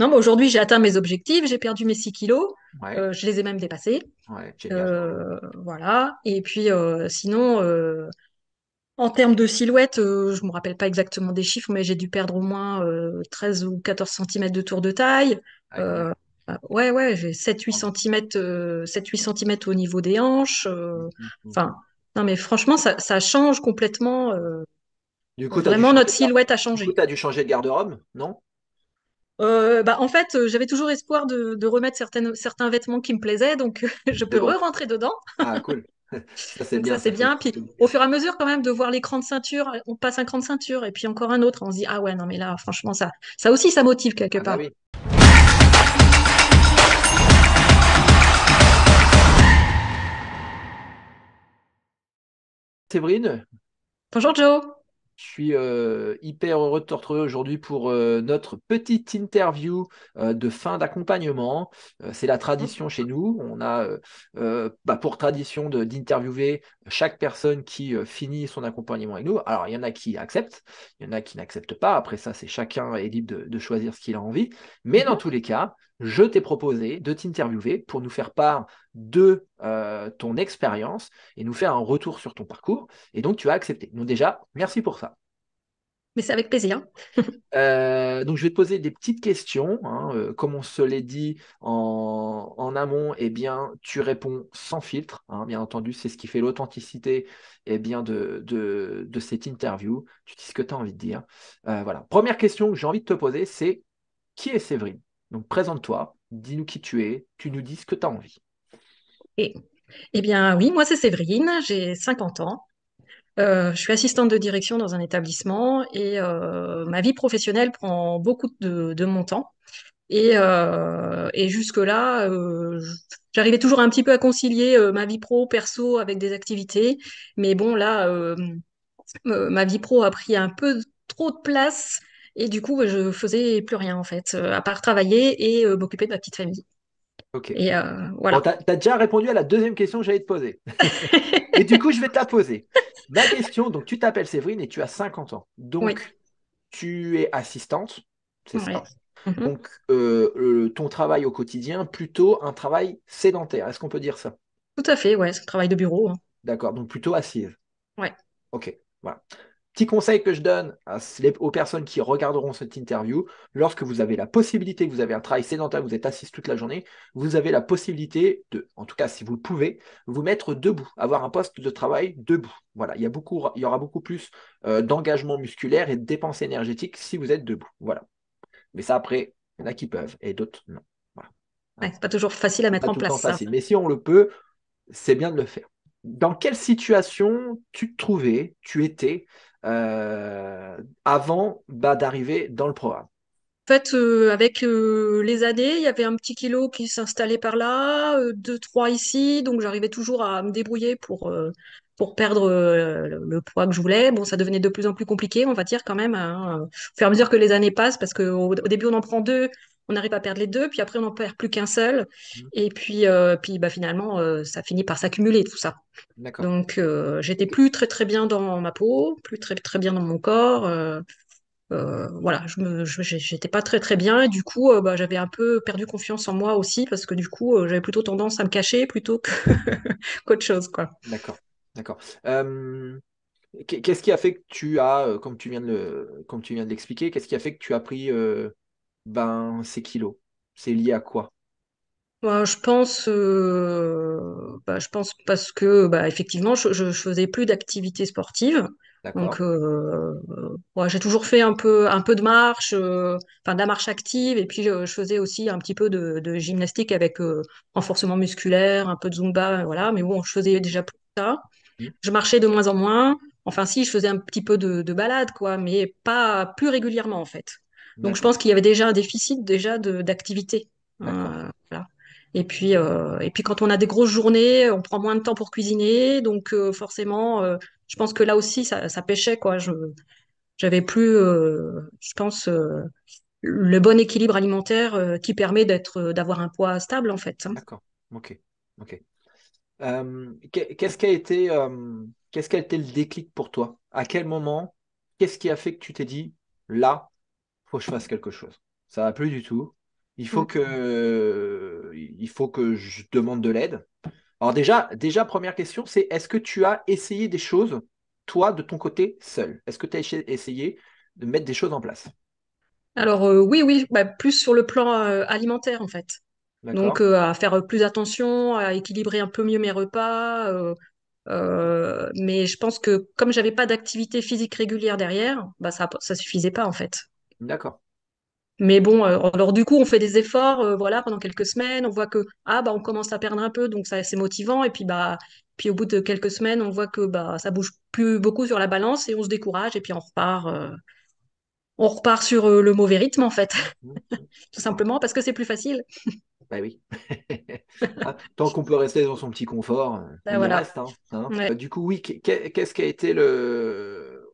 Non, mais aujourd'hui, j'ai atteint mes objectifs, j'ai perdu mes 6 kilos, Ouais, je les ai même dépassés. ouais, génial. Voilà. Et puis, sinon, en termes de silhouette, je me rappelle pas exactement des chiffres, mais j'ai dû perdre au moins 13 ou 14 centimètres de tour de taille. Ouais, quand Euh, même. ouais, j'ai 7-8 centimètres, 7-8 centimètres au niveau des hanches. Enfin, non, mais franchement, ça change complètement. Du coup, tu as dû Vraiment, changer notre silhouette a changé. T'as dû changer de garde-robe, non? En fait, j'avais toujours espoir de remettre certains vêtements qui me plaisaient, donc je peux Dedans. re-rentrer dedans. Ah, cool. Ça, c'est Donc bien, ça, c'est ça fait bien. ça Puis fait du au bien. fur et à mesure, quand même, de voir l'écran de ceinture, on passe un cran de ceinture et puis encore un autre, on se dit, ah ouais, non, mais là, franchement, ça aussi, ça motive quelque Ah bah part. oui. Séverine, Bonjour Joe. je suis hyper heureux de te retrouver aujourd'hui pour notre petite interview de fin d'accompagnement. C'est la tradition chez nous. On a pour tradition d'interviewer chaque personne qui finit son accompagnement avec nous. Alors, il y en a qui acceptent, il y en a qui n'acceptent pas. Après ça, c'est chacun est libre de choisir ce qu'il a envie. Mais dans Mhm. tous les cas, je t'ai proposé de t'interviewer pour nous faire part de ton expérience et nous faire un retour sur ton parcours. Et donc, tu as accepté. Donc déjà, merci pour ça. Mais c'est avec plaisir. Donc, je vais te poser des petites questions, hein. Comme on se l'est dit en amont, eh bien, tu réponds sans filtre, hein. Bien entendu, c'est ce qui fait l'authenticité eh bien, de cette interview. Tu dis ce que tu as envie de dire. Voilà. Première question que j'ai envie de te poser, c'est qui est Séverine? Donc, présente-toi, dis-nous qui tu nous dis ce que tu as envie. Et, eh bien, oui, moi, c'est Séverine, j'ai 50 ans. Je suis assistante de direction dans un établissement et ma vie professionnelle prend beaucoup de mon temps. Et jusque-là, j'arrivais toujours un petit peu à concilier ma vie pro, perso avec des activités. Mais bon, là, ma vie pro a pris un peu trop de place et du coup, je faisais plus rien en fait, à part travailler et m'occuper de ma petite famille. Ok. Et Bon, voilà. tu as déjà répondu à la deuxième question que j'allais te poser. Mais du coup, je vais te la poser. Ma question, donc tu t'appelles Séverine et tu as 50 ans. Oui, Donc, tu es assistante, c'est ouais. ça. Mhm. Donc, ton travail au quotidien, plutôt un travail sédentaire. Est-ce qu'on peut dire ça? Tout à fait, ouais, c'est un travail de bureau, hein. D'accord, donc plutôt assise. Ouais. Ok, voilà. Petit conseil que je donne aux personnes qui regarderont cette interview, lorsque vous avez la possibilité, que vous avez un travail sédentaire, vous êtes assise toute la journée, vous avez la possibilité de, en tout cas si vous le pouvez, vous mettre debout, avoir un poste de travail debout. Voilà, il y aura beaucoup plus d'engagement musculaire et de dépenses énergétiques si vous êtes debout. Voilà. Mais ça après, il y en a qui peuvent et d'autres non. Voilà. Ouais, Hein. c'est pas toujours facile à C'est mettre pas en tout le temps place, ça. facile. Mais si on le peut, c'est bien de le faire. Dans quelle situation tu te trouvais, tu étais avant d'arriver dans le programme? En fait, avec les années, il y avait un petit kilo qui s'installait par là, deux, trois ici, donc j'arrivais toujours à me débrouiller pour perdre le poids que je voulais. Bon, ça devenait de plus en plus compliqué, on va dire quand même, hein, au fur et à mesure que les années passent, parce qu'au début on en prend deux, on arrive à perdre les deux, puis après on n'en perd plus qu'un seul, Hmm. et puis bah, finalement ça finit par s'accumuler tout ça. D'accord. Donc j'étais Ok. plus très très bien dans ma peau, plus très très bien dans mon corps. Voilà, j'étais pas très très bien et du coup, bah, j'avais un peu perdu confiance en moi aussi parce que du coup, j'avais plutôt tendance à me cacher plutôt que qu'autre chose, quoi. D'accord. D'accord. Qu'est-ce qui a fait que tu as, comme tu viens de l'expliquer, qu'est-ce qui a fait que tu as pris ces kilos? C'est lié à quoi? Moi, je pense parce que, bah, effectivement, je faisais plus d'activité sportive. Donc, D'accord. ouais, j'ai toujours fait un peu de marche, enfin de la marche active, et puis je faisais aussi un petit peu de gymnastique avec renforcement musculaire, un peu de Zumba, voilà. Mais bon, je faisais déjà plus ça. Hmm. Je marchais de moins en moins. Enfin, si, je faisais un petit peu de balade, quoi, mais pas plus régulièrement, en fait. Donc, je D'accord. pense qu'il y avait déjà un déficit déjà d'activité. D'accord. Voilà. Et puis, quand on a des grosses journées, on prend moins de temps pour cuisiner. Donc, forcément, je pense que là aussi, ça pêchait, quoi. J'avais plus, je pense, le bon équilibre alimentaire qui permet d'avoir un poids stable, en fait, hein. D'accord. Ok. Ok. Qu'est-ce qui a été le déclic pour toi? À quel moment? Qu'est-ce qui a fait que tu t'es dit, là, faut que je fasse quelque chose? Ça va plus du tout. Mm. il faut que je demande de l'aide. Alors déjà, première question, c'est est-ce que tu as essayé des choses, toi, de ton côté, seul? Est-ce que tu as essayé de mettre des choses en place? Alors oui, oui, bah, plus sur le plan alimentaire en fait. Donc D'accord? à faire plus attention, à équilibrer un peu mieux mes repas. Mais je pense que comme j'avais pas d'activité physique régulière derrière, bah ça suffisait pas en fait. D'accord. Mais bon, alors du coup, on fait des efforts, voilà, pendant quelques semaines. On voit que ah bah on commence à perdre un peu, donc ça c'est motivant. Et puis bah puis au bout de quelques semaines, on voit que bah ça bouge plus beaucoup sur la balance et on se décourage et puis on repart sur le mauvais rythme en fait, Mhm. tout Ouais. simplement parce que c'est plus facile. Bah oui. Hein, tant qu'on peut rester dans son petit confort, on Ben y voilà. reste, hein, hein. Ouais. Du coup, oui, qu'est-ce qui a été le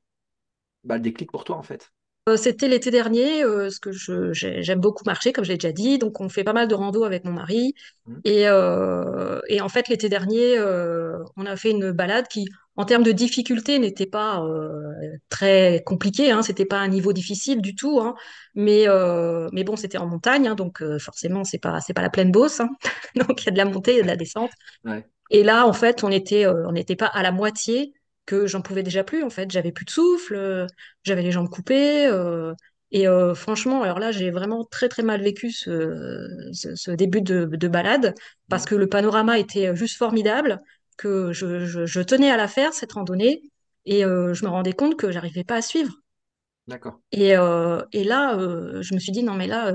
déclic pour toi, en fait? C'était l'été dernier, parce que j'aime beaucoup marcher, comme je l'ai déjà dit, donc on fait pas mal de rando avec mon mari. Mhm. Et en fait, l'été dernier, on a fait une balade qui, en termes de difficulté, n'était pas très compliquée, hein, c'était pas un niveau difficile du tout, hein, mais bon, c'était en montagne, hein, donc forcément, c'est pas la plaine Beauce, hein. Donc il y a de la montée, il y a de la descente. Ouais. Et là, en fait, on n'était pas à la moitié que j'en pouvais déjà plus. En fait, j'avais plus de souffle, j'avais les jambes coupées. Et franchement, alors là, j'ai vraiment très très mal vécu ce début de balade parce Mhm. que le panorama était juste formidable, que je tenais à la faire cette randonnée et je me rendais compte que j'arrivais pas à suivre. D'accord. Et là, je me suis dit non mais là,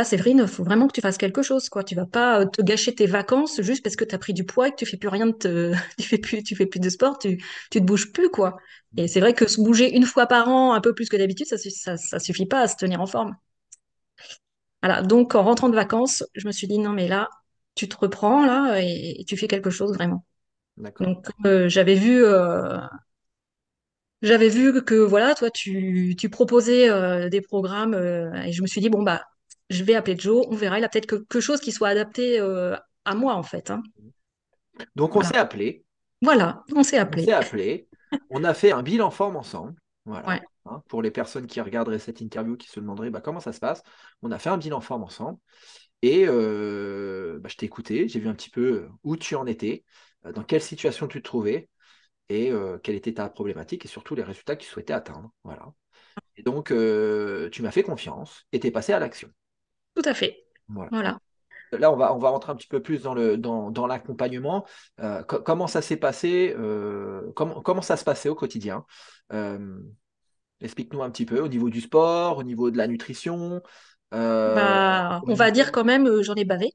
Séverine, il faut vraiment que tu fasses quelque chose, quoi. Tu vas pas te gâcher tes vacances juste parce que tu as pris du poids et que tu fais plus rien tu fais plus de sport, tu te bouges plus, quoi. Et c'est vrai que se bouger une fois par an, un peu plus que d'habitude, ça suffit pas à se tenir en forme. Voilà. Donc, en rentrant de vacances, je me suis dit, non, mais là, tu te reprends, là, et tu fais quelque chose vraiment. D'accord. Donc, j'avais vu que voilà, toi, tu proposais des programmes et je me suis dit, bon, bah, je vais appeler Joe, on verra, il a peut-être quelque chose qui soit adapté à moi, en fait, hein. Donc, Voilà. Voilà, on s'est on s'est appelé. appelé, on a fait un bilan forme ensemble. Voilà. Ouais. Hein, pour les personnes qui regarderaient cette interview, qui se demanderaient bah, comment ça se passe, on a fait un bilan forme ensemble. Et bah, je t'ai écouté, j'ai vu un petit peu où tu en étais, dans quelle situation tu te trouvais et quelle était ta problématique et surtout les résultats que tu souhaitais atteindre. Voilà. Et donc, tu m'as fait confiance et tu es passé à l'action. Tout à fait. Voilà. Voilà. Là, on va rentrer un petit peu plus dans l'accompagnement. Comment ça s'est passé comment ça se passait au quotidien? Euh, Explique-nous un petit peu au niveau du sport, au niveau de la nutrition, Bah, au on va dire niveau... quand même, j'en ai bavé.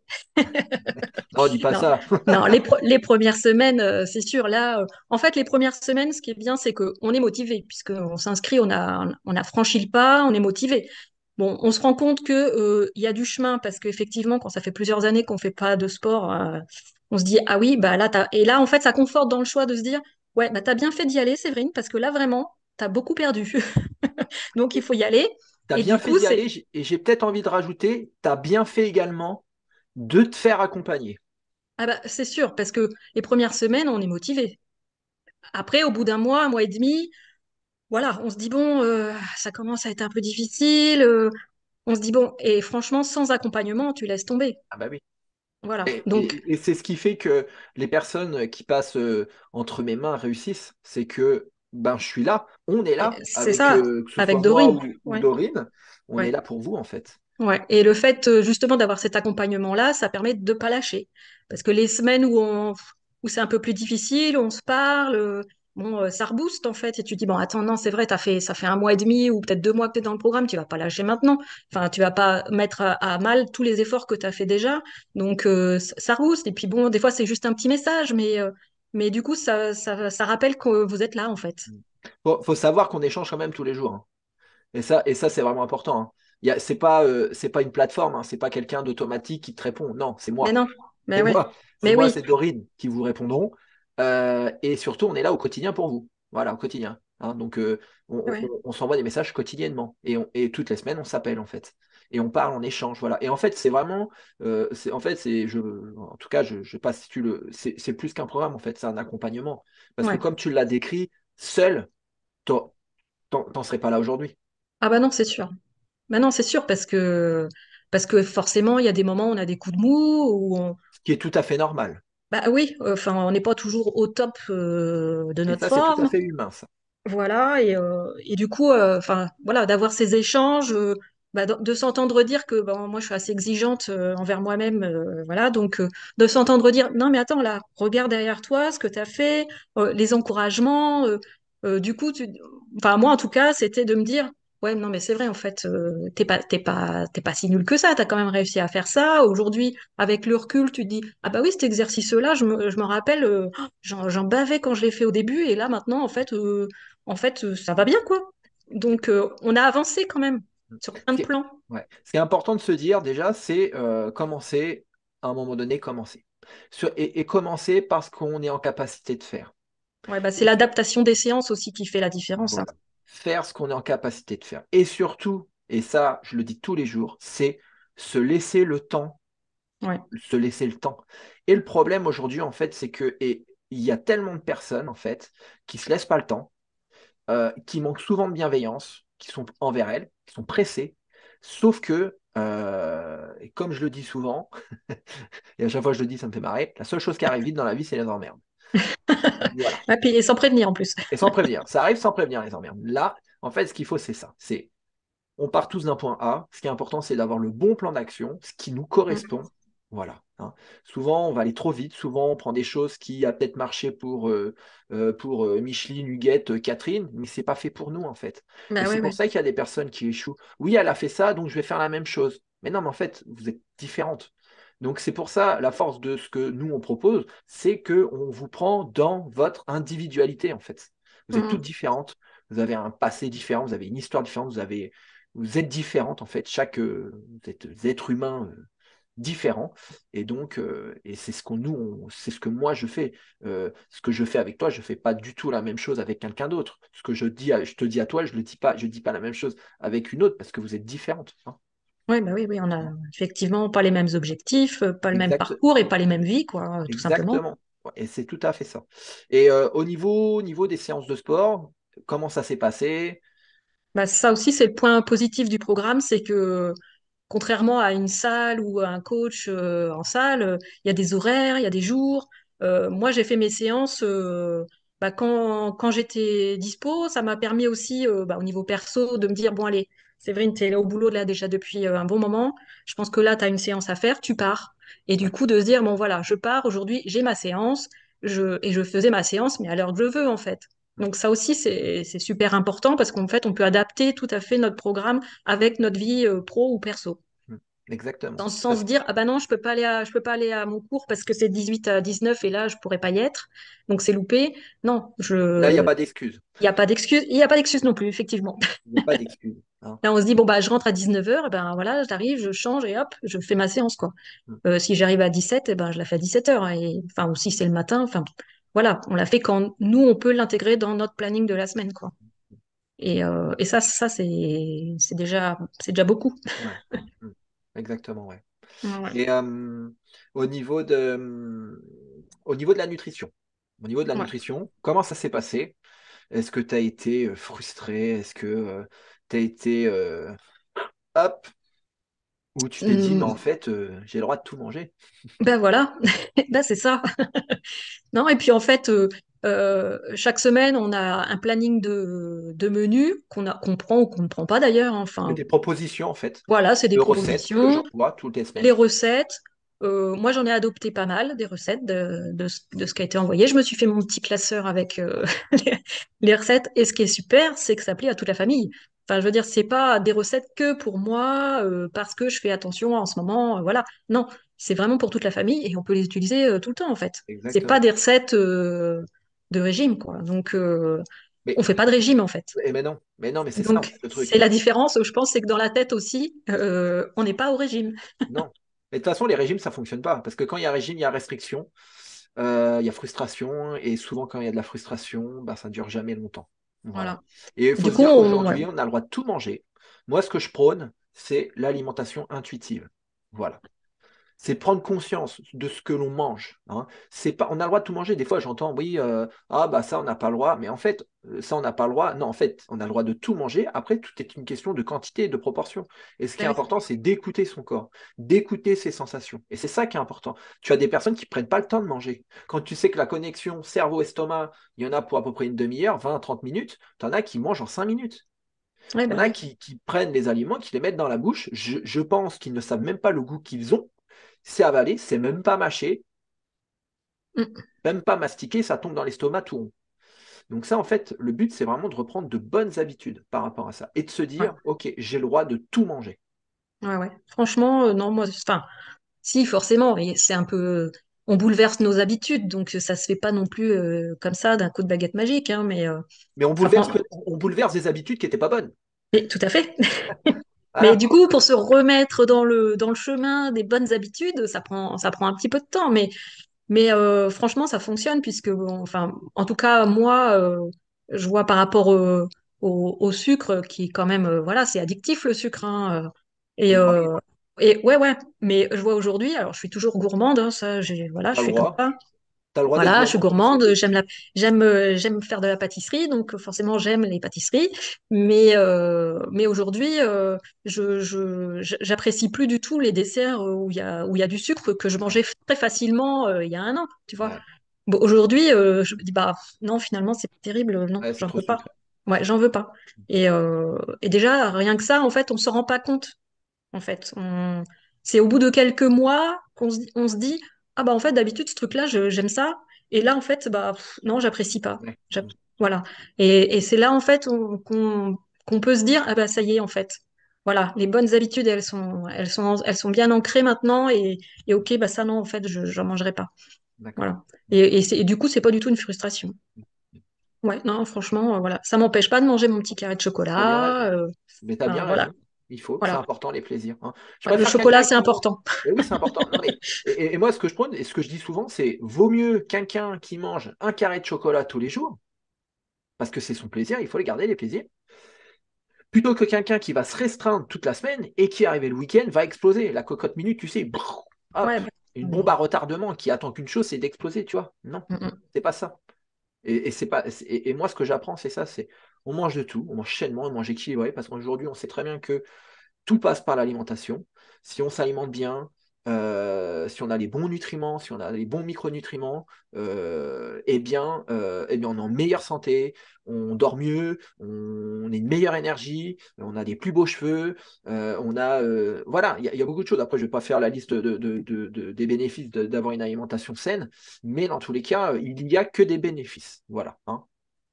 Non, dis pas Non, ça. non, les premières semaines, c'est sûr. Là, en fait, les premières semaines, ce qui est bien, c'est qu'on est motivé, puisqu'on s'inscrit, on a franchi le pas, on est motivé. Bon, on se rend compte que, il y a du chemin, parce qu'effectivement, quand ça fait plusieurs années qu'on fait pas de sport, on se dit, ah oui, bah là, et là, en fait, ça conforte dans le choix de se dire, ouais, bah t'as bien fait d'y aller, Séverine, parce que là, vraiment, t'as beaucoup perdu. Donc, il faut y aller. Tu as Et bien du fait coup, d'y aller et j'ai peut-être envie de rajouter, tu as bien fait également de te faire accompagner. ah bah, c'est sûr, parce que les premières semaines, on est motivé. Après, au bout d'un mois et demi, voilà, on se dit, bon, ça commence à être un peu difficile. On se dit, bon, et franchement, sans accompagnement, tu laisses tomber. Ah bah oui. Voilà. Et, Donc, et- et c'est ce qui fait que les personnes qui passent entre mes mains réussissent. C'est que ben, je suis là, on est là, c'est avec ça, que ce avec soit moi Dorine. ou Ouais, Dorine, on est ouais, là pour vous en fait. ouais. Et le fait, justement, d'avoir cet accompagnement-là, ça permet de ne pas lâcher. Parce que les semaines où c'est un peu plus difficile, on se parle, bon, ça rebooste, en fait. Et tu dis, bon, attends, non, c'est vrai, ça fait un mois et demi ou peut-être 2 mois que tu es dans le programme, tu vas pas lâcher maintenant. Enfin, tu vas pas mettre à mal tous les efforts que tu as fait déjà. Donc, ça rebooste. Et puis, bon, des fois, c'est juste un petit message, mais du coup, ça rappelle que vous êtes là, en fait. Faut savoir qu'on échange quand même tous les jours, hein. Et ça c'est vraiment important, hein. C'est pas une plateforme, hein. C'est pas quelqu'un d'automatique qui te répond. Non, c'est Mais moi. non, mais C'est ouais, moi, c'est mais moi, oui, c'est Dorine qui vous répondront. Et surtout, on est là au quotidien pour vous. Voilà, au quotidien. Hein. Donc, ouais, on s'envoie des messages quotidiennement. Et toutes les semaines, on s'appelle, en fait. Et on parle, on échange. Voilà. Et en fait, c'est vraiment. En fait, en tout cas, je sais pas si tu le. C'est plus qu'un programme, en fait. C'est un accompagnement. Parce que ouais. comme tu l'as décrit, seul, t'en serais pas là aujourd'hui. Ah bah non, c'est sûr. Bah non, c'est sûr parce que parce que forcément, il y a des moments où on a des coups de mou, Ce qui est tout à fait normal. bah oui, enfin, on n'est pas toujours au top de Et notre ça, c'est tout à forme. fait humain, ça. Voilà, et du coup, enfin, voilà, d'avoir ces échanges, bah, de s'entendre dire que bon, moi, je suis assez exigeante envers moi-même, voilà, donc de s'entendre dire, non, mais attends, là, regarde derrière toi ce que tu as fait, les encouragements, du coup, enfin, moi, en tout cas, c'était de me dire, ouais, non, mais c'est vrai, en fait, t'es pas si nul que ça, t'as quand même réussi à faire ça. Aujourd'hui, avec le recul, tu te dis, ah bah oui, cet exercice-là, je me rappelle, j'en bavais quand je l'ai fait au début, et là, maintenant, en fait, ça va bien, quoi. Donc, on a avancé quand même sur plein Ce de qui est, plans. ouais. Ce qui est important de se dire déjà, c'est commencer, à un moment donné, commencer. Et commencer parce qu'on est en capacité de faire. Ouais, bah, c'est l'adaptation des séances aussi qui fait la différence, hein. Voilà. Faire ce qu'on est en capacité de faire. Et surtout, et ça, je le dis tous les jours, c'est se laisser le temps, Ouais. se laisser le temps. Et le problème aujourd'hui, en fait, c'est que et il y a tellement de personnes, en fait, qui se laissent pas le temps, qui manquent souvent de bienveillance, qui sont envers elles, qui sont pressées. Sauf que, et comme je le dis souvent, et à chaque fois que je le dis, ça me fait marrer, la seule chose qui arrive vite dans la vie, c'est les emmerdes. Voilà. Et puis, et sans prévenir en plus. Et sans prévenir. Ça arrive sans prévenir les emmerdes. Là, en fait, ce qu'il faut, c'est ça. C'est on part tous d'un point A. Ce qui est important, c'est d'avoir le bon plan d'action, ce qui nous Mm. correspond. Voilà, hein. Souvent, on va aller trop vite. Souvent, on prend des choses qui a peut-être marché pour Micheline, Huguette, Catherine, mais c'est pas fait pour nous, en fait. Et Bah c'est ouais, pour ouais. ça qu'il y a des personnes qui échouent. Oui, elle a fait ça, donc je vais faire la même chose. Mais non, mais en fait, vous êtes différentes. Donc c'est pour ça, la force de ce que nous, on propose, c'est qu'on vous prend dans votre individualité, en fait. Vous êtes toutes Mm. différentes. Vous avez un passé différent, vous avez une histoire différente, vous êtes différentes en fait, vous êtes des êtres humains différents, et donc et c'est ce qu'on c'est ce que moi je fais. Ce que je fais avec toi, je fais pas du tout la même chose avec quelqu'un d'autre. Ce que je te dis à toi, je dis pas la même chose avec une autre parce que vous êtes différentes, hein. Ouais, bah oui, oui, on a effectivement pas les mêmes objectifs, pas le même Exact, parcours et pas les mêmes vies, quoi, tout simplement. exactement. Ouais, et c'est tout à fait ça. Et au niveau des séances de sport, comment ça s'est passé? Bah, ça aussi, c'est le point positif du programme, c'est que contrairement à une salle ou à un coach en salle, il y a des horaires, il y a des jours. Moi, j'ai fait mes séances bah, quand j'étais dispo. Ça m'a permis aussi, bah, au niveau perso, de me dire, bon, allez, Séverine, tu es là au boulot là déjà depuis un bon moment. Je pense que là, tu as une séance à faire, tu pars. Et du Ouais, coup, de se dire, bon, voilà, je pars aujourd'hui, j'ai ma séance. Et je faisais ma séance, mais à l'heure que je veux, en fait. mm, Donc ça aussi, c'est super important parce qu'en fait, on peut adapter tout à fait notre programme avec notre vie pro ou perso. mm, exactement. Sans se dire, ah bah non, je peux pas aller à mon cours parce que c'est 18 à 19 et là, je pourrais pas y être. Donc c'est loupé. Non, Là, il n'y a pas d'excuse. il n'y a pas d'excuse. Il n'y a pas d'excuse non plus, effectivement. Il n'y a pas d'excuse, hein. Là, on se dit, bon, bah, je rentre à 19h, ben voilà, j'arrive, je change et hop, je fais ma séance, quoi. Mm. Si j'arrive à 17, eh ben, je la fais à 17h. Et, enfin, ou si c'est le matin, enfin, voilà, on la fait quand nous, on peut l'intégrer dans notre planning de la semaine, quoi. Et ça c'est déjà beaucoup. Ouais. Mm. Exactement, ouais. Ouais. Et au niveau au niveau de la nutrition, au niveau de la Ouais. nutrition, comment ça s'est passé? Est-ce que tu as été frustré? Est-ce que tu as été hop, ou tu t'es dit, mais en Hum, fait, j'ai le droit de tout manger? ben voilà, ben c'est ça. Non, et puis en fait, chaque semaine, on a un planning de menus qu'on prend ou qu'on ne prend pas d'ailleurs, hein. C'est Enfin, des propositions, en fait, voilà, c'est des de recettes que propositions. j'envoie toutes les semaines. Les recettes, moi j'en ai adopté pas mal, des recettes de ce qui a été envoyé. Je me suis fait mon petit classeur avec les, les recettes. Et ce qui est super, c'est que ça plaît à toute la famille. Enfin, je veux dire, c'est pas des recettes que pour moi, parce que je fais attention en ce moment, voilà. Non, c'est vraiment pour toute la famille et on peut les utiliser tout le temps en fait. C'est pas Exactement. des recettes de régime, quoi. Donc, Mais, on fait pas de régime en fait. mais non, mais c'est ça, en Donc, fait, le c'est truc. la différence, je pense, c'est que dans la tête aussi, on n'est pas au régime. Non. Mais de toute façon, les régimes, ça fonctionne pas. Parce que quand il y a régime, il y a restriction, il y a frustration. Et souvent, quand il y a de la frustration, bah, ça ne dure jamais longtemps. Voilà. Voilà. Et il faut Du se coup, dire ouais. qu'aujourd'hui, on a le droit de tout manger. Moi, ce que je prône, c'est l'alimentation intuitive. Voilà. c'est prendre conscience de ce que l'on mange. Hein. C'est pas, on a le droit de tout manger. Des fois, j'entends, oui, ah bah ça, on n'a pas le droit. Mais en fait, ça, on n'a pas le droit. Non, en fait, on a le droit de tout manger. Après, tout est une question de quantité et de proportion. Et ce qui est Ben oui, important, c'est d'écouter son corps, d'écouter ses sensations. Et c'est ça qui est important. Tu as des personnes qui prennent pas le temps de manger. Quand tu sais que la connexion cerveau-estomac, il y en a pour à peu près une demi-heure, 20 à 30 minutes, tu en as qui mangent en 5 minutes. ouais, Il y en ben a oui. qui prennent les aliments, qui les mettent dans la bouche. Je pense qu'ils ne savent même pas le goût qu'ils ont. C'est avalé, c'est même pas mâché, Mm. même pas mastiqué, ça tombe dans l'estomac tout rond. Donc ça, en fait, le but, c'est vraiment de reprendre de bonnes habitudes par rapport à ça et de se Ouais, dire, OK, j'ai le droit de tout manger. ouais, ouais. Franchement, non, moi, enfin, si, forcément, et c'est un peu, on bouleverse nos habitudes, donc ça se fait pas non plus comme ça d'un coup de baguette magique, hein, mais, Mais enfin, on bouleverse des habitudes qui n'étaient pas bonnes. mais tout à fait. Mais Voilà. du coup, pour se remettre dans le chemin des bonnes habitudes, ça prend un petit peu de temps, mais franchement, ça fonctionne puisque, bon, enfin, en tout cas, moi, je vois par rapport au sucre qui est quand même, voilà, c'est addictif le sucre, hein, et, Énormément. euh, et ouais, ouais. Mais je vois aujourd'hui, alors je suis toujours gourmande, hein, ça, voilà, T'as je le fais comme droit. ça. T'as le droit d'être Voilà, je suis gourmand, toi aussi. gourmande, j'aime faire de la pâtisserie, donc forcément j'aime les pâtisseries. Mais aujourd'hui, j'apprécie plus du tout les desserts où il y a du sucre que je Ouais, mangeais très facilement il y a un an, tu vois. ouais, Bon, aujourd'hui, je me dis bah non, finalement c'est terrible, non, ouais, c'est j'en trop veux pas. sucré. Ouais, j'en veux pas. Et déjà rien que ça, en fait, on se rend pas compte en fait. C'est au bout de quelques mois on se dit, ah bah en fait, d'habitude, ce truc-là, j'aime ça. Et là, en fait, bah non, j'apprécie pas. Ouais. Voilà. Et c'est là, en fait, qu'on peut se dire, ah bah ça y est, en fait. Voilà, les bonnes habitudes, elles sont bien ancrées maintenant. Et ok, bah ça, non, en fait, j'en mangerai pas. D'accord. Voilà. Et du coup, c'est pas du tout une frustration. Ouais, non, franchement, voilà. Ça m'empêche pas de manger mon petit carré de T'as bien raison. chocolat. Mais t'as bien Enfin, voilà. raison. Il faut. C'est Voilà. important, les plaisirs. Hein. Je Ouais, le préfère chocolat, quelqu'un c'est qui mange. important. Mais oui, c'est important. Non, mais, et moi, ce que je prône et ce que je dis souvent, c'est vaut mieux quelqu'un qui mange un carré de chocolat tous les jours, parce que c'est son plaisir, il faut les garder, les plaisirs, plutôt que quelqu'un qui va se restreindre toute la semaine et qui, arrivé le week-end, va exploser. La cocotte minute, tu sais, brrr, hop, Ouais, bah, une bombe mais- à retardement qui attend qu'une chose, c'est d'exploser, tu vois. Non, Mm, mm. c'est pas ça. Et c'est pas, et moi, ce que j'apprends, c'est ça, c'est on mange de tout, on mange sainement, on mange équilibré, parce qu'aujourd'hui, on sait très bien que tout passe par l'alimentation. Si on s'alimente bien, si on a les bons nutriments, si on a les bons micronutriments, eh bien, on est en meilleure santé, on dort mieux, on a une meilleure énergie, on a des plus beaux cheveux, voilà, il y a beaucoup de choses. Après, je ne vais pas faire la liste des bénéfices d'avoir une alimentation saine, mais dans tous les cas, il n'y a que des bénéfices. Voilà. Hein.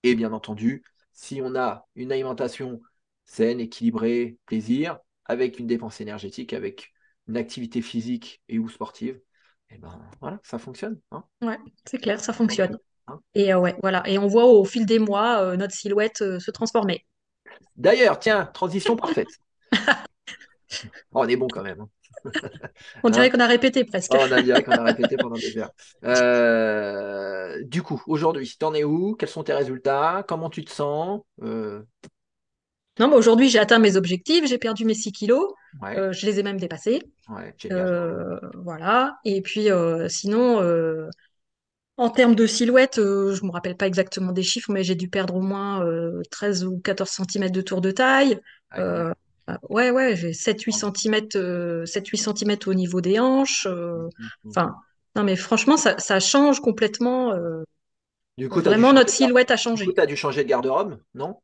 Et bien entendu, si on a une alimentation saine, équilibrée, plaisir, avec une dépense énergétique, avec une activité physique et ou sportive, et ben voilà, ça fonctionne. Hein. Ouais, c'est clair, ça Ça fonctionne. fonctionne. Hein. Et ouais, voilà. Et on voit au fil des mois notre silhouette se transformer. D'ailleurs, tiens, transition parfaite. Oh, on est bon quand même. Hein. On dirait Hein. qu'on a répété presque. Oh, on a dirait qu'on a répété pendant des heures. Du coup, aujourd'hui, t'en es où? Quels sont tes résultats? Comment tu te sens? Non, mais aujourd'hui, j'ai atteint mes objectifs, j'ai perdu mes 6 kilos, Ouais, je les ai même dépassés. ouais, génial. Voilà. Et puis, sinon, en termes de silhouette, je me rappelle pas exactement des chiffres, mais j'ai dû perdre au moins 13 ou 14 centimètres de tour de taille. Ah, quand même. Euh, ouais, ouais, j'ai 7-8 Bravo. centimètres, 7-8 centimètres au niveau des hanches. Enfin, Mhm. non, mais franchement, ça change complètement. Du coup, Vraiment, notre silhouette a changé. tu as dû changer de garde-robe, non?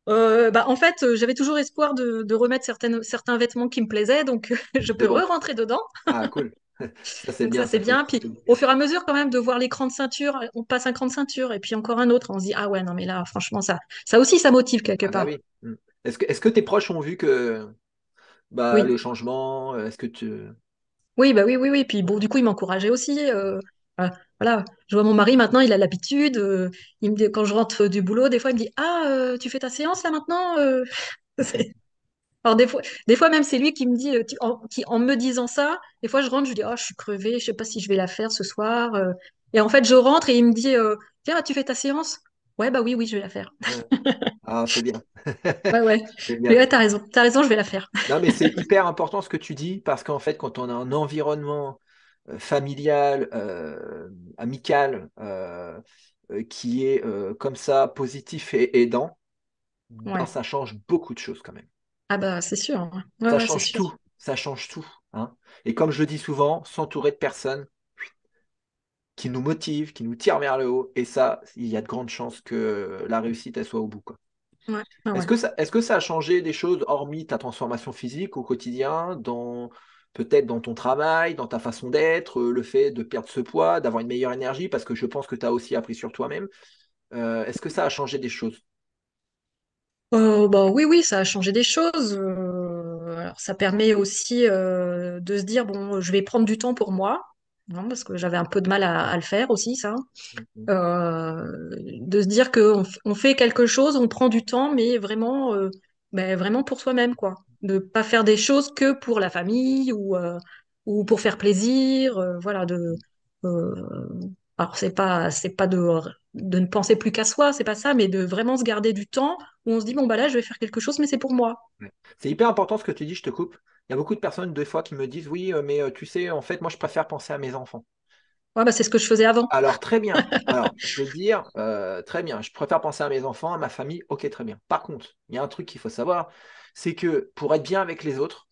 Bah, en fait, j'avais toujours espoir de remettre certains vêtements qui me plaisaient, donc je C'est peux bon. re-rentrer dedans. Ah, cool. Ça, c'est Donc bien, ça, c'est ça fait. bien. Puis au fur et à mesure, quand même, de voir l'écran de ceinture, on passe un cran de ceinture et puis encore un autre. On se dit, ah ouais, non, mais là, franchement, ça aussi, ça motive quelque Ah bah part. oui. Mm. Est-ce que tes proches ont vu que bah, Oui, le changement, est-ce que tu... oui, bah oui, oui, oui. Puis bon, du coup, il m'encourageait aussi. Voilà, je vois mon mari maintenant, il a l'habitude. Il me dit, quand je rentre du boulot, des fois, il me dit, ah, tu fais ta séance là maintenant? Alors des fois même c'est lui qui me dit, en me disant ça, des fois je rentre, je dis, oh, je suis crevée, je sais pas si je vais la faire ce soir. Et en fait je rentre et il me dit, tiens, tu fais ta séance? Ouais, bah oui, oui, je vais la faire. Ouais. Ah, c'est bien. Ouais, ouais. C'est Mais bien. ouais, t'as raison, je vais la faire. Non, mais c'est hyper important ce que tu dis parce qu'en fait, quand on a un environnement familial, amical, qui est comme ça, positif et aidant, ben, Ouais. ça change beaucoup de choses quand même. Ah bah c'est sûr, hein. Ouais, Ça ouais, c'est change sûr. tout, ça change tout, hein. Et comme je le dis souvent, s'entourer de personnes qui nous motivent, qui nous tirent vers le haut, et ça, il y a de grandes chances que la réussite, elle soit au bout, quoi. Ouais, ouais, Est-ce ouais. que ça a changé des choses, hormis ta transformation physique au quotidien, peut-être dans ton travail, dans ta façon d'être, le fait de perdre ce poids, d'avoir une meilleure énergie, parce que je pense que tu as aussi appris sur toi-même. Est-ce que ça a changé des choses? Bah oui, oui, ça a changé des choses. Alors, ça permet aussi de se dire, bon, je vais prendre du temps pour moi, hein, parce que j'avais un peu de mal à le faire aussi, ça. Mhm. De se dire on fait quelque chose, on prend du temps, mais vraiment, ben, vraiment pour soi-même, quoi. De pas faire des choses que pour la famille ou pour faire plaisir, voilà. Euh, alors c'est pas de ne penser plus qu'à soi, c'est pas ça, mais de vraiment se garder du temps où on se dit bon bah là je vais faire quelque chose, mais c'est pour moi. Ouais. C'est hyper important ce que tu dis, je te coupe. Il y a beaucoup de personnes, des fois, qui me disent, oui, mais tu sais, en fait, moi, je préfère penser à mes enfants. Ouais, bah c'est ce que je faisais avant. Alors, très bien. Alors, je veux dire, très bien, je préfère penser à mes enfants, à ma famille, ok, très bien. Par contre, il y a un truc qu'il faut savoir, c'est que pour être bien avec les autres,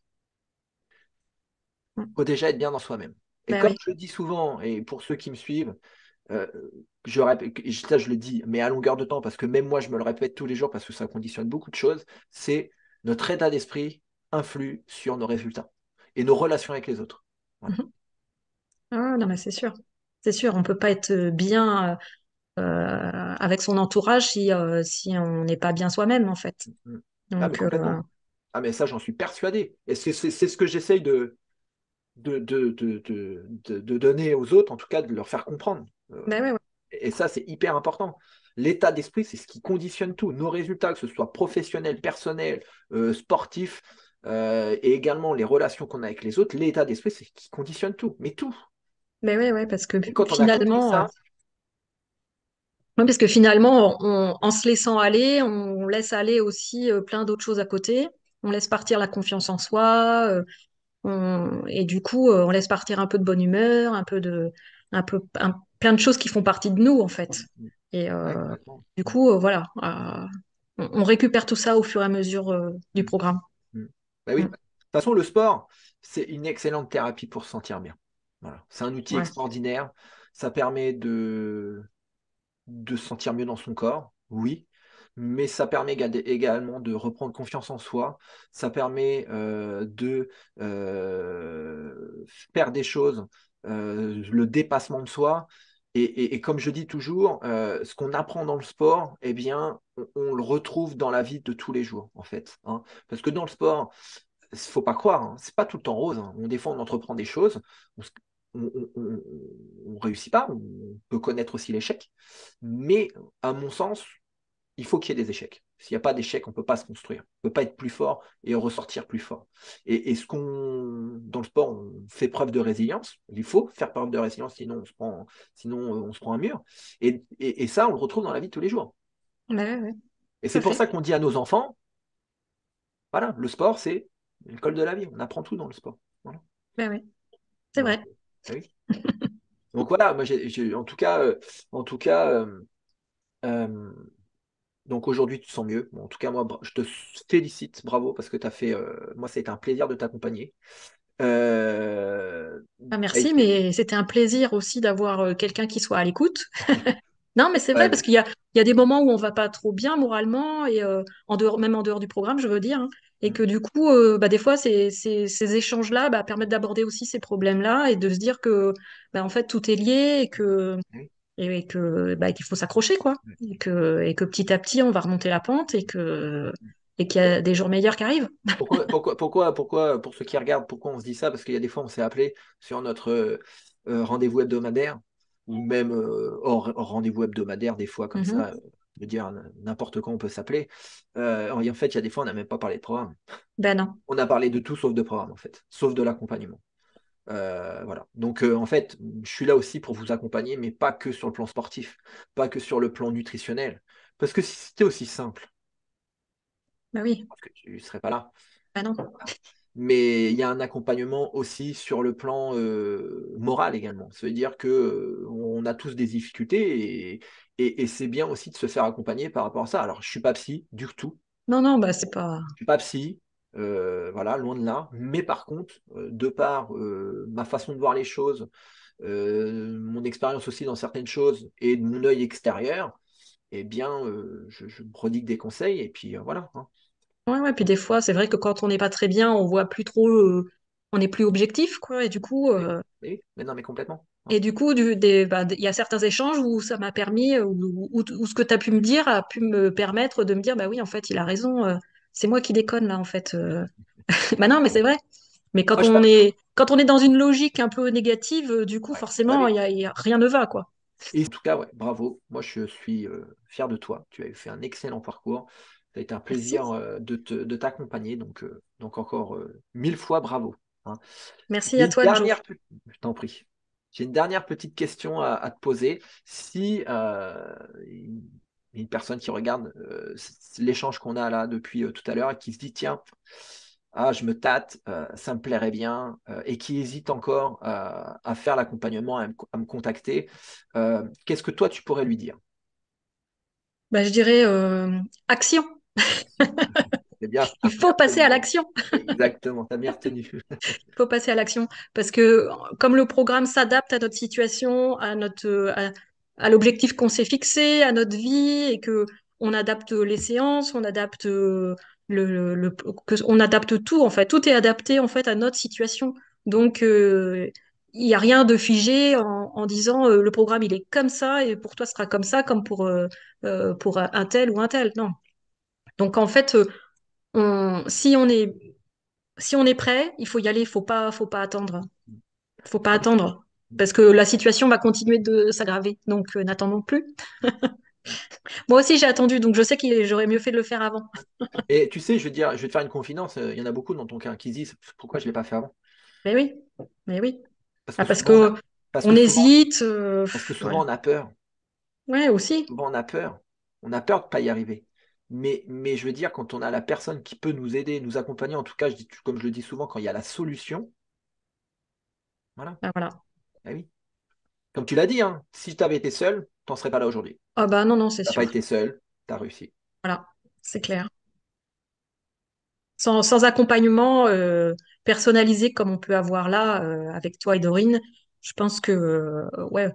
Mm. il faut déjà être bien dans soi-même. Et Ben comme oui. je le dis souvent, et pour ceux qui me suivent, euh, je répète, ça je le dis, mais à longueur de temps, parce que même moi je me le répète tous les jours, parce que ça conditionne beaucoup de choses, c'est notre état d'esprit influe sur nos résultats et nos relations avec les autres. Voilà. Mhm. Ah, non mais c'est sûr. C'est sûr, on peut pas être bien avec son entourage si on n'est pas bien soi-même en fait. Mm. Ah, mais Donc complètement. Ah, mais ça, j'en suis persuadé. Et c'est ce que j'essaye de donner aux autres, en tout cas de leur faire comprendre. ben ouais, ouais. Et ça, c'est hyper important. L'état d'esprit, c'est ce qui conditionne tout. Nos résultats, que ce soit professionnels, personnels, sportifs, et également les relations qu'on a avec les autres, l'état d'esprit, c'est ce qui conditionne tout. Mais tout. Ben ouais, ouais, Et quand on a compris ça, parce que finalement, en se laissant aller, on laisse aller aussi plein d'autres choses à côté. On laisse partir la confiance en soi, et du coup, on laisse partir un peu de bonne humeur, plein de choses qui font partie de nous en fait. Et ouais, complètement. du coup, voilà, on récupère tout ça au fur et à mesure du Mm. programme. Mm. Bah oui. Mm. De toute façon, le sport, c'est une excellente thérapie pour se sentir bien. Voilà. C'est un outil Ouais. extraordinaire. Ça permet de se sentir mieux dans son corps, oui, mais ça permet également de reprendre confiance en soi. Ça permet de faire des choses, le dépassement de soi. Et comme je dis toujours, ce qu'on apprend dans le sport, eh bien, on le retrouve dans la vie de tous les jours, en fait, hein. Parce que dans le sport, il faut pas croire, hein, c'est pas tout le temps rose, hein. Des fois, on entreprend des choses, on, se- on réussit pas, on peut connaître aussi l'échec. Mais à mon sens, il faut qu'il y ait des échecs. S'il n'y a pas d'échecs, on ne peut pas se construire. On ne peut pas être plus fort et ressortir plus fort. Et dans le sport, on fait preuve de résilience. Il faut faire preuve de résilience, sinon on se prend un mur. Et ça, on le retrouve dans la vie de tous les jours. Ouais, ouais, ouais, Et tout c'est à pour fait. ça qu'on dit à nos enfants, voilà, le sport, c'est l'école de la vie. On apprend tout dans le sport. Voilà. Ouais, ouais, c'est Donc, vrai. ah oui. Donc voilà, moi, en tout cas, euh, donc aujourd'hui, tu te sens mieux. Bon, en tout cas, moi, je te félicite, bravo, parce que tu as fait. Moi, ça a été un plaisir de t'accompagner. Euh, Ah, t'as merci, été- mais c'était un plaisir aussi d'avoir quelqu'un qui soit à l'écoute. Non, mais c'est vrai, ouais, parce qu'il y a des moments où on va pas trop bien moralement, et en dehors, même en dehors du programme, je veux dire, hein, et que du coup, bah, des fois, ces échanges-là bah, permettent d'aborder aussi ces problèmes-là et de se dire que, bah, en fait, tout est lié oui. bah, qu'il faut s'accrocher, quoi. Et que petit à petit, on va remonter la pente et qu'il y a des jours meilleurs qui arrivent. Pour ceux qui regardent, pourquoi on se dit ça? Parce qu'il y a des fois, on s'est appelé sur notre rendez-vous hebdomadaire, ou même hors rendez-vous hebdomadaire, des fois, comme Mhm. ça, je veux dire, n'importe quand on peut s'appeler. Et en fait, il y a des fois, on n'a même pas parlé de programme. Ben non. On a parlé de tout sauf de programme, en fait, sauf de l'accompagnement. Voilà. Donc, en fait, je suis là aussi pour vous accompagner, mais pas que sur le plan sportif, pas que sur le plan nutritionnel. Parce que si c'était aussi simple, Bah oui, parce que tu ne serais pas là. bah non. Mais il y a un accompagnement aussi sur le plan moral également. Ça veut dire que on a tous des difficultés et c'est bien aussi de se faire accompagner par rapport à ça. Alors, je suis pas psy du tout. Non, non, bah c'est pas. Je suis pas psy, voilà, loin de là. Mais par contre, de par ma façon de voir les choses, mon expérience aussi dans certaines choses et de mon œil extérieur, eh bien, je me prodigue des conseils et puis voilà, hein. Ouais, ouais, puis des fois, c'est vrai que quand on n'est pas très bien, on voit plus trop, on n'est plus objectif, quoi. Oui, oui, mais non, mais complètement, hein. Et du coup, il y a certains échanges où ça m'a permis, où ce que tu as pu me dire a pu me permettre de me dire, bah oui, en fait, il a raison, c'est moi qui déconne là, en fait. Bah non, mais c'est vrai. Mais Moi, je sais pas. quand on est dans une logique un peu négative, du coup, Ouais. Bah forcément, oui. rien ne va, quoi. Et en tout cas, ouais, bravo. Moi, je suis fier de toi. Tu as fait un excellent parcours. Ça a été un Merci. plaisir de t'accompagner. Donc encore mille fois bravo, hein. Merci J'ai à une toi, Joe. dernière, je t'en prie. J'ai une dernière petite question à te poser. Si une personne qui regarde l'échange qu'on a là depuis tout à l'heure et qui se dit, tiens, ah, je me tâte, ça me plairait bien, et qui hésite encore à faire l'accompagnement, à me contacter, qu'est-ce que toi tu pourrais lui dire? Bah, je dirais action. C'est bien, Il bien faut passer à retenu. l'action. Exactement, tu as bien retenu. Il faut passer à l'action parce que comme le programme s'adapte à notre situation, à l'objectif qu'on s'est fixé, à notre vie et que on adapte les séances, on adapte on adapte tout en fait, tout est adapté en fait à notre situation. Donc il n'y a rien de figé en disant le programme il est comme ça et pour toi ce sera comme ça comme pour un tel ou un tel. Non. Donc en fait si on est prêt, il faut y aller, faut pas attendre. Faut pas Non, mais attendre. Parce que la situation va continuer de s'aggraver. Donc, n'attendons plus. Moi aussi, j'ai attendu, donc je sais que j'aurais mieux fait de le faire avant. et tu sais, je vais te faire une confidence, il y en a beaucoup dans ton cas qui se disent pourquoi je ne l'ai pas fait avant? Mais oui, mais oui. Parce que Ah, parce souvent, que parce que on souvent, hésite. parce que Ouais. souvent on a peur. Ouais, aussi. Souvent on a peur. On a peur de ne pas y arriver. Mais je veux dire, quand on a la personne qui peut nous aider, nous accompagner, en tout cas, comme je le dis souvent, quand il y a la solution, voilà. Ah, voilà. Ah oui. Comme tu l'as dit, hein, si tu avais été seul, tu n'en serais pas là aujourd'hui. Ah bah non, non, c'est Tu n'as pas sûr. été seul, tu as réussi. Voilà, c'est clair. Sans accompagnement personnalisé comme on peut avoir là avec toi et Dorine, je pense que ouais,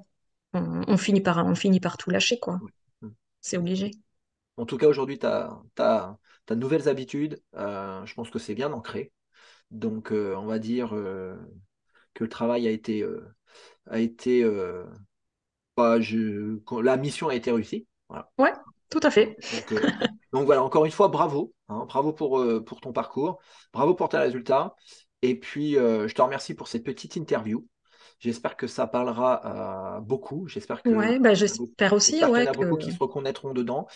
on finit par tout lâcher, quoi. Ouais. Mm. C'est obligé. En tout cas, aujourd'hui, tu as de nouvelles habitudes. Je pense que c'est bien ancré. Donc, on va dire que le travail a été la mission a été réussie. Voilà. Ouais, tout à fait. Donc, euh, donc voilà, encore une fois, bravo, hein, bravo pour ton parcours, bravo pour tes résultats. Et puis, je te remercie pour cette petite interview. J'espère que ça parlera à beaucoup. Ouais, bah j'espère aussi, J'espère qu'il y ouais, en a que beaucoup qui se reconnaîtront dedans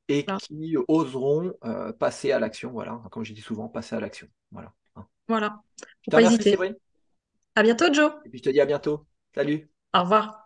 et voilà. qui oseront passer à l'action. Voilà, comme je dis souvent, passer à l'action. Voilà, hein. Voilà. Je Faut te pas remercie, hésiter. Séverine, À bientôt, Joe. et puis je te dis à bientôt. Salut. Au revoir.